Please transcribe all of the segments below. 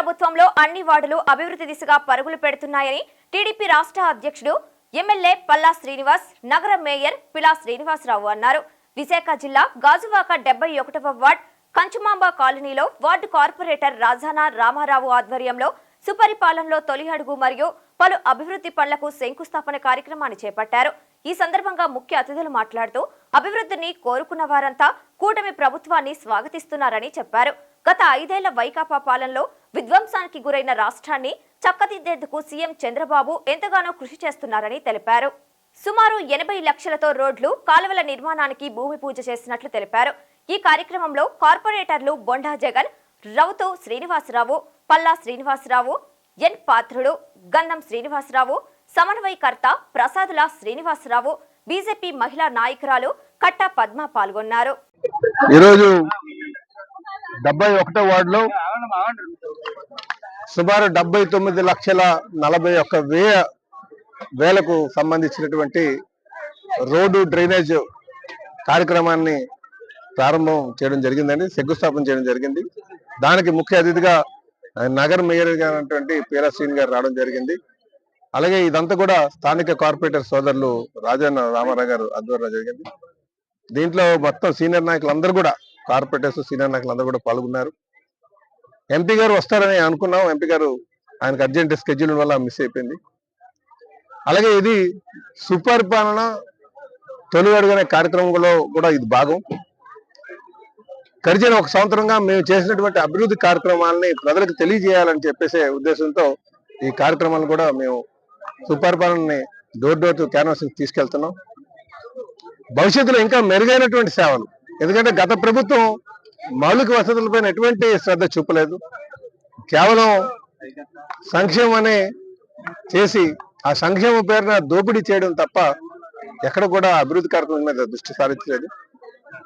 ప్రభుత్వంలో అన్ని వార్డులు అభివృద్ధి దిశగా పరుగులు పెడుతున్నాయని టీడీపీ రాష్ట్ర అధ్యక్షుడు ఎమ్మెల్యే పల్లా శ్రీనివాస్, నగర మేయర్ పిలా శ్రీనివాసరావు అన్నారు. విశాఖ జిల్లా గాజువాక 71వ వార్డ్ కంచుమాంబ కాలనీలో వార్డు కార్పొరేటర్ రాజానా రామారావు ఆధ్వర్యంలో సుపరిపాలనలో తొలి అడుగు మరియు పలు అభివృద్ధి పనులకు శంకుస్థాపన కార్యక్రమాన్ని చేపట్టారు. ఈ సందర్భంగా ముఖ్య అతిథులు మాట్లాడుతూ అభివృద్ధిని కోరుకున్న వారంతా కూటమి ప్రభుత్వాన్ని స్వాగతిస్తున్నారని చెప్పారు. గత 5 ఏళ్ల వైకాపా పాలనలో విధ్వంసానికి గురైన రాష్ట్రాన్ని చక్కదిద్దేందుకు సీఎం చంద్రబాబు ఎంతగానో కృషి చేస్తున్నారని తెలిపారు. సుమారు 80 లక్షలతో రోడ్లు, కాలువల నిర్మాణానికి భూమి పూజ చేసినట్లు తెలిపారు. ఈ కార్యక్రమంలో కార్పొరేటర్లు బొండా జగన్, రౌతు శ్రీనివాసరావు, పల్లా శ్రీనివాసరావు, ఎన్ పాత్రుడు, గంధం శ్రీనివాసరావు, సమన్వయకర్త ప్రసాదుల శ్రీనివాసరావు, బీజేపీ మహిళా నాయకురాలు కట్ట పద్మ పాల్గొన్నారు. ఈరోజు 71వ వార్డులో సుమారు 79,41,000 సంబంధించినటువంటి రోడ్డు డ్రైనేజ్ కార్యక్రమాన్ని ప్రారంభం చేయడం జరిగిందండి, శంకుస్థాపన చేయడం జరిగింది. దానికి ముఖ్య అతిథిగా నగర మేయర్ గారు పీలా శ్రీని గారు రావడం జరిగింది. అలాగే ఇదంతా కూడా స్థానిక కార్పొరేటర్ సోదరులు రాజానా రామారావు గారు ఆధ్వర్యంలో జరిగింది. దీంట్లో మొత్తం సీనియర్ నాయకులందరూ కూడా, కార్పొరేటర్స్ సీనియర్ నాయకులందరూ కూడా పాల్గొన్నారు. ఎంపీ గారు వస్తారని అనుకున్నాం, ఎంపీ గారు ఆయనకు అర్జెంట్ స్కెడ్యూల్ వల్ల మిస్ అయిపోయింది. అలాగే ఇది సుపరిపాలన తొలి అడుగు అనే కార్యక్రమంలో కూడా ఇది భాగం. గడిచిన 1 సంవత్సరంగా మేము చేసినటువంటి అభివృద్ధి కార్యక్రమాలని ప్రజలకు తెలియజేయాలని చెప్పేసే ఉద్దేశంతో ఈ కార్యక్రమాలను కూడా మేము సుపరిపాలనని డోర్ టు క్యాన్వాసింగ్ తీసుకెళ్తున్నాం. భవిష్యత్తులో ఇంకా మెరుగైనటువంటి సేవలు, ఎందుకంటే గత ప్రభుత్వం మౌలిక వసతులపైన ఎటువంటి శ్రద్ధ చూపలేదు. కేవలం సంక్షేమనే చేసి ఆ సంక్షేమ పేరున దోపిడీ చేయడం తప్ప ఎక్కడ కూడా అభివృద్ధి కార్యక్రమం మీద దృష్టి సారించలేదు.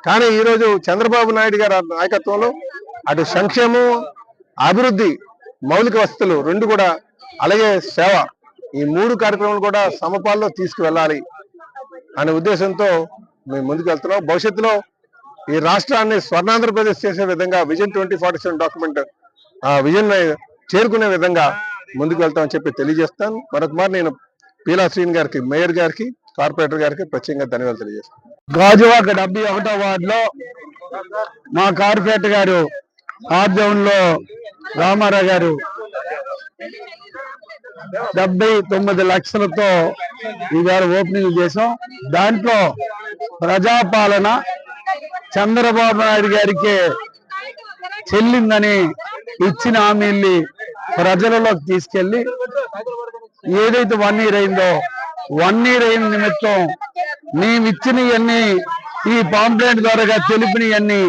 కానీ ఈరోజు చంద్రబాబు నాయుడు గారి నాయకత్వంలో అటు సంక్షేమం, అభివృద్ధి, మౌలిక వసతులు రెండు కూడా, అలాగే సేవ, ఈ 3 కార్యక్రమాలు కూడా సమపాల్లో తీసుకువెళ్ళాలి అనే ఉద్దేశంతో మేము ముందుకు వెళ్తున్నాం. భవిష్యత్తులో ఈ రాష్ట్రాన్ని స్వర్ణాంధ్రప్రదేశ్ చేసే విధంగా విజన్ 2047 డాక్యుమెంట్ విజన్ చేరుకునే విధంగా ముందుకు వెళ్తామని చెప్పి తెలియజేస్తాను. మరొకమారి నేను పీలా శ్రీని గారికి, మేయర్ గారికి, కార్పొరేటర్ గారికి ప్రత్యేకంగా ధన్యవాదాలు తెలియజేస్తాను. గాజువాక 71వ వార్డులో మా కార్పొరేటర్ గారు ఆధ్వర్యంలో రామారావు గారు 79 లక్షలతో ఈవేళ ఓపెనింగ్ చేసాం. దాంట్లో ప్రజాపాలన చంద్రబాబు నాయుడు గారికి చెల్లిందని ఇచ్చిన హామీల్ని ప్రజలలోకి తీసుకెళ్లి ఏదైతే 1 ఇయర్ అయిందో 1 ఇయర్ అయిన నిమిత్తం మేము ఇచ్చినవన్నీ, ఈ పాంప్లెంట్ ద్వారా తెలిపినవన్నీ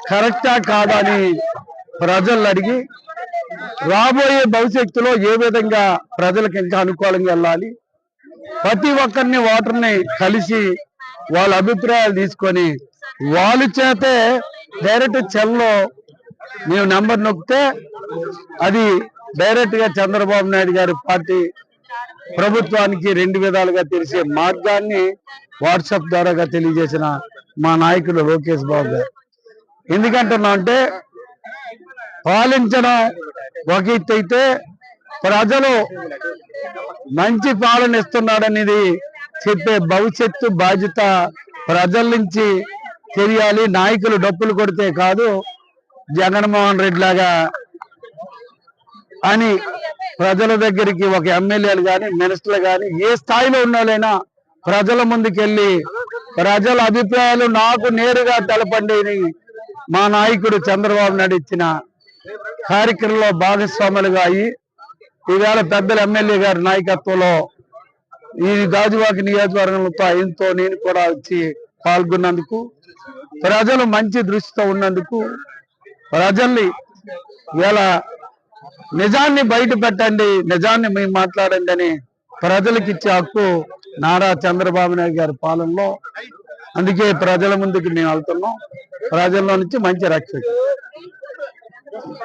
కరెక్టా కాదా అని ప్రజలు అడిగి రాబోయే భవిష్యత్తులో ఏ విధంగా ప్రజలకు ఇంకా అనుకూలంగా వెళ్ళాలి, ప్రతి ఒక్కరిని ఓటర్ని కలిసి వాళ్ళ అభిప్రాయాలు తీసుకొని వాళ్ళ చేతే డైరెక్ట్ చెల్లో మేము నెంబర్ నొక్కితే అది డైరెక్ట్ గా చంద్రబాబు నాయుడు గారి పార్టీ ప్రభుత్వానికి 2 విధాలుగా తెలిసే మార్గాన్ని వాట్సాప్ ద్వారా తెలియజేసిన మా నాయకులు లోకేష్ బాబు గారు. ఎందుకంటున్నా అంటే పాలించడం ఒక ఎత్తు అయితే ప్రజలు మంచి పాలన ఇస్తున్నాడనేది చెప్పే భవిష్యత్తు బాధ్యత ప్రజల నుంచి తెలియాలి. నాయకులు డప్పులు కొడితే కాదు, జగన్మోహన్ రెడ్డి లాగా అని ప్రజల దగ్గరికి ఒక ఎమ్మెల్యేలు కానీ, మినిస్టర్లు కానీ, ఏ స్థాయిలో ఉన్నారైనా ప్రజల ముందుకెళ్ళి ప్రజల అభిప్రాయాలు నాకు నేరుగా తెలపండి అని మా నాయకుడు చంద్రబాబు నాయుడు ఇచ్చిన కార్యక్రమంలో భాగస్వాములుగా అయ్యి ఈవేళ పెద్దల ఎమ్మెల్యే గారి నాయకత్వంలో ఈ గాజువాక నియోజకవర్గంతో ఆయనతో నేను కూడా వచ్చి పాల్గొన్నందుకు, ప్రజలు మంచి దృష్టితో ఉన్నందుకు, ప్రజల్ని ఇవాళ నిజాన్ని బయట పెట్టండి, నిజాన్ని మేము మాట్లాడండి అని ప్రజలకు ఇచ్చే హక్కు నారా చంద్రబాబు నాయుడు గారి పాలనలో. అందుకే ప్రజల ముందుకు మేము వెళ్తున్నాం, ప్రజల్లో నుంచి మంచి రక్షణ.